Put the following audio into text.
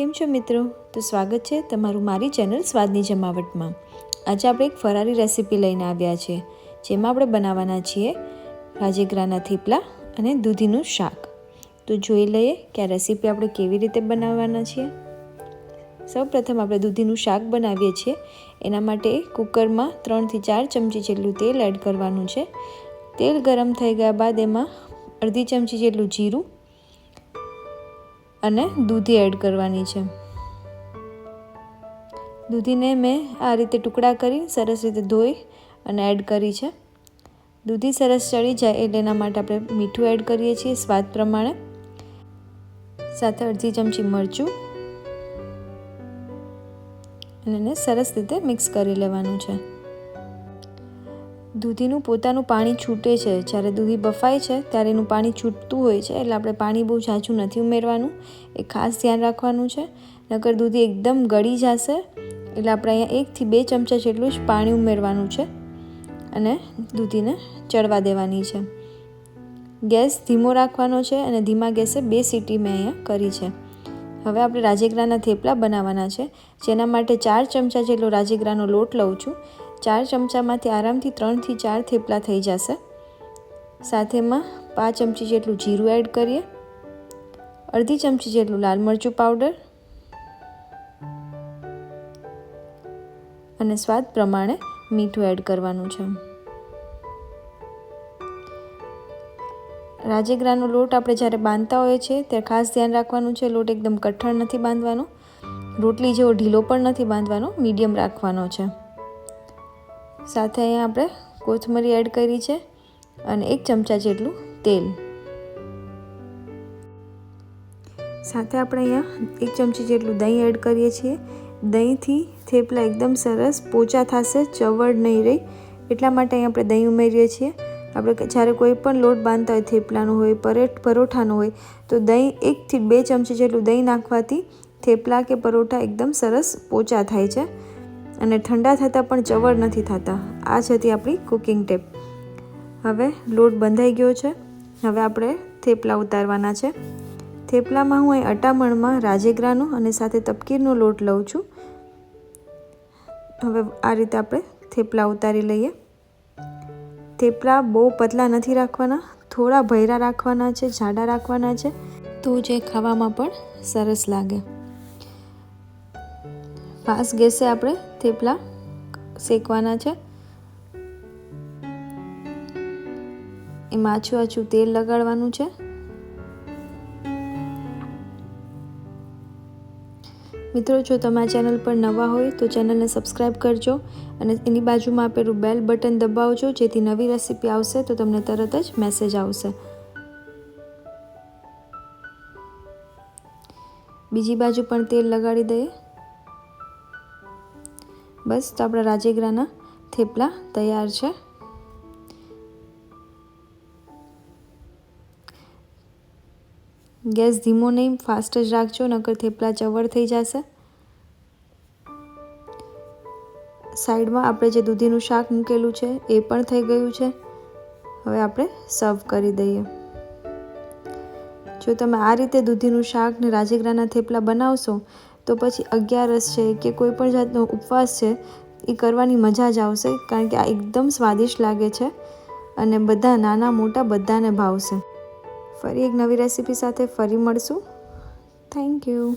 કેમ છો મિત્રો? તો સ્વાગત છે તમારું મારી ચેનલ સ્વાદની જમાવટમાં. આજે આપણે એક ફરારી રેસીપી લઈને આવ્યા છીએ, જેમાં આપણે બનાવવાના છીએ રાજગરાના થેપલા અને દૂધીનું શાક. તો જોઈ લઈએ કે આ રેસીપી આપણે કેવી રીતે બનાવવાના છીએ. સૌપ્રથમ આપણે દૂધીનું શાક બનાવીએ છીએ. એના માટે કુકરમાં 3 થી 4 ચમચી જેટલું તેલ એડ કરવાનું છે. તેલ ગરમ થઈ ગયા બાદ એમાં અડધી ચમચી જેટલું જીરું અને દૂધી એડ કરવાની છે. દૂધીને મેં આ રીતે ટુકડા કરી સરસ રીતે ધોઈ અને એડ કરી છે. દૂધી સરસ ચડી જાય એટલે એના માટે આપણે મીઠું એડ કરીએ છીએ સ્વાદ પ્રમાણે, સાથે અડધી ચમચી મરચું અને એને સરસ રીતે મિક્સ કરી લેવાનું છે. દૂધીનું પોતાનું પાણી છૂટે છે, જ્યારે દૂધી બફાય છે ત્યારે એનું પાણી છૂટતું હોય છે, એટલે આપણે પાણી બહુ ઝાઝું નથી ઉમેરવાનું, એ ખાસ ધ્યાન રાખવાનું છે. નકર દૂધી એકદમ ગળી જશે, એટલે આપણે અહીંયા 1 થી 2 ચમચા જેટલું જ પાણી ઉમેરવાનું છે અને દૂધીને ચડવા દેવાની છે. ગેસ ધીમો રાખવાનો છે અને ધીમા ગેસે 2 સીટી મેં અહીંયા કરી છે. હવે આપણે રાજગરાના થેપલા બનાવવાના છે, જેના માટે 4 ચમચા જેટલો રાજગરાનો લોટ લઉં છું. 4 ચમચામાંથી આરામથી 3 થી 4 થેપલા થઈ જશે. સાથેમાં 5 ચમચી જેટલું જીરું એડ કરીએ, અડધી ચમચી જેટલું લાલ મરચું પાવડર અને સ્વાદ પ્રમાણે મીઠું એડ કરવાનું છે. રાજગરાનો લોટ આપણે જ્યારે બાંધતા હોઈએ છીએ ત્યારે ખાસ ધ્યાન રાખવાનું છે, લોટ એકદમ કઠણ નથી બાંધવાનો, રોટલી જેવો ઢીલો પણ નથી બાંધવાનો, મીડિયમ રાખવાનો છે. સાથે અહીંયા આપણે કોથમરી એડ કરી છે અને 1 ચમચા જેટલું તેલ. સાથે આપણે અહીંયા 1 ચમચી જેટલું દહીં એડ કરીએ છીએ. દહીંથી થેપલા એકદમ સરસ પોચા થશે, ચવડ નહીં રહી, એટલા માટે અહીં આપણે દહીં ઉમેરીએ છીએ. આપણે જ્યારે કોઈ પણ લોટ બાંધતા હોય, થેપલાનું હોય, પરોઠાનું હોય, તો દહીં 1 થી 2 ચમચી જેટલું દહીં નાખવાથી થેપલા કે પરોઠા એકદમ સરસ પોચા થાય છે અને ઠંડા થતાં પણ ચવડ નથી થતા. આ જ હતી આપણી કુકિંગ ટિપ. હવે લોટ બંધાઈ ગયો છે. હવે આપણે થેપલા ઉતારવાના છે. થેપલામાં હું અહીં અટામણમાં રાજગરાનો અને સાથે તપકીરનો લોટ લઉં છું. હવે આ રીતે આપણે થેપલા ઉતારી લઈએ. થેપલા બહુ પતલા નથી રાખવાના, થોડા ભૈરા રાખવાના છે, જાડા રાખવાના છે, તો જે ખાવામાં પણ સરસ લાગે. ફાસ્ટ ગેસે આપણે થેપલા શેકવાના છે. એમાં આછું તેલ લગાડવાનું છે. મિત્રો, જો તમે આ ચેનલ પર નવા હોય તો ચેનલને સબસ્ક્રાઈબ કરજો અને એની બાજુમાં આપેલું બેલ બટન દબાવજો, જેથી નવી રેસીપી આવશે તો તમને તરત જ મેસેજ આવશે. બીજી બાજુ પણ તેલ લગાડી દઈએ. બસ, તો આપણા રાજગરાના થેપલા તૈયાર છે. ગેસ ધીમો નહીં, ફાસ્ટ જ રાખજો, નકર થેપલા ચવડ થઈ જશે. સાઈડમાં આપણે જે દૂધીનું શાક મૂકેલું છે એ પણ થઈ ગયું છે. હવે આપણે સર્વ કરી દઈએ. જો તમે આ રીતે દૂધીનું શાક ને રાજગરાના થેપલા બનાવશો તો પછી 11 છે કે કોઈ પણ જાતનો ઉપવાસ છે એ કરવાની મજા જ આવશે, કારણ કે આ એકદમ સ્વાદિષ્ટ લાગે છે અને બધા નાના મોટા બધાને ભાવશે. ફરી એક નવી રેસીપી સાથે ફરી મળશું. Thank you.